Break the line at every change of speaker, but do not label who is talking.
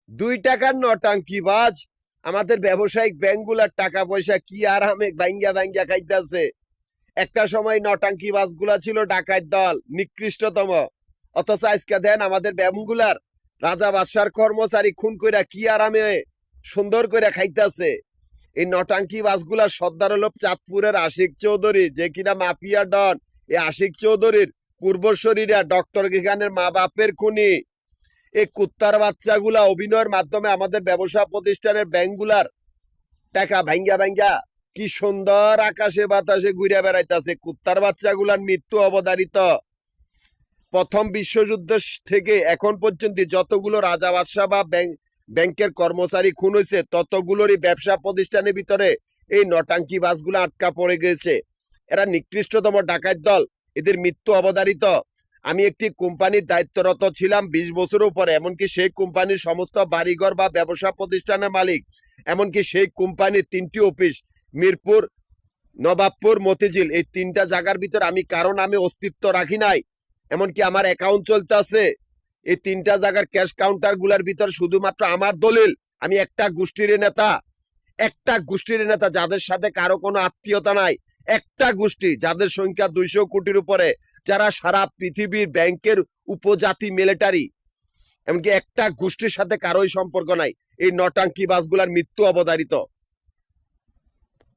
2 টাকার নটাঙ্কিবাজ আমাদের ব্যবসায়িক ব্যাংকগুলার টাকা পয়সা কি আরামে ভাঙ্গা ভাঙ্গা খাইতেছে। একটা সময় নটাঙ্কিবাজ গুলা ছিল ডাকাত দল, নিকৃষ্টতম। অথচ আজকে দেন আমাদের ব্যাংকগুলার রাজা বাদশার কর্মচারী খুন কইরা কি আরামে সুন্দর করে খাইতেছে। এই নটাঙ্কি বাসগুলা সর্দার হলো চাঁদপুরের আশিক চৌধুরী, যে কিনা মাফিয়া ডন। এই আশিক চৌধুরীর পূর্বশরীরা ডক্টর গিগানের মা বাপের খুনি। এই কুত্তার বাচ্চাগুলা অভিনয়ের মাধ্যমে আমাদের ব্যবসা প্রতিষ্ঠানের ব্যাংকগুলার টাকা ভাঙ্গা ভাঙ্গা কি সুন্দর আকাশে বাতাসে ঘুরে বেড়াইতেছে। কুত্তার বাচ্চাগুলার মৃত্যু অবধারিত। প্রথম বিশ্বযুদ্ধ থেকে এখন পর্যন্ত যতগুলো রাজা বাদশাহ বা ব্যাংকের কর্মচারী খুন হয়েছে ততগুলোরই ব্যবসা প্রতিষ্ঠানের ভিতরে এই নটাঙ্কি বাসগুলো আটকা পড়ে গেছে। এরা নিকৃষ্টতম ডাকাত দল, এদের মৃত্যু অবধারিত। আমি একটি কোম্পানির দায়িত্বরত ছিলাম 20 বছরের উপরে। এমনকি সেই কোম্পানির সমস্ত বাড়িঘর বা ব্যবসা প্রতিষ্ঠানের মালিক, এমনকি সেই কোম্পানির 3টি অফিস মিরপুর, নবাবপুর, মতিঝিল, এই 3টা জায়গার ভিতর আমি কারো নামে অস্তিত্ব রাখি নাই। এমনকি আমার অ্যাকাউন্ট চলতে আছে এই 3টা জায়গার ক্যাশ কাউন্টার গুলার ভিতর শুধুমাত্র আমার দলিল। আমি একটা গোষ্ঠীর নেতা যাদের সাথে কারো কোনো আত্মীয়তা নাই। একটা গোষ্ঠী যাদের সংখ্যা 200 কোটির উপরে, যারা সারা পৃথিবীর ব্যাংকের উপজাতি মিলিটারি। এমনকি একটা গোষ্ঠীর সাথে কারোই সম্পর্ক নাই। এই নটাঙ্কি বাসগুলার মৃত্যু অবধারিত।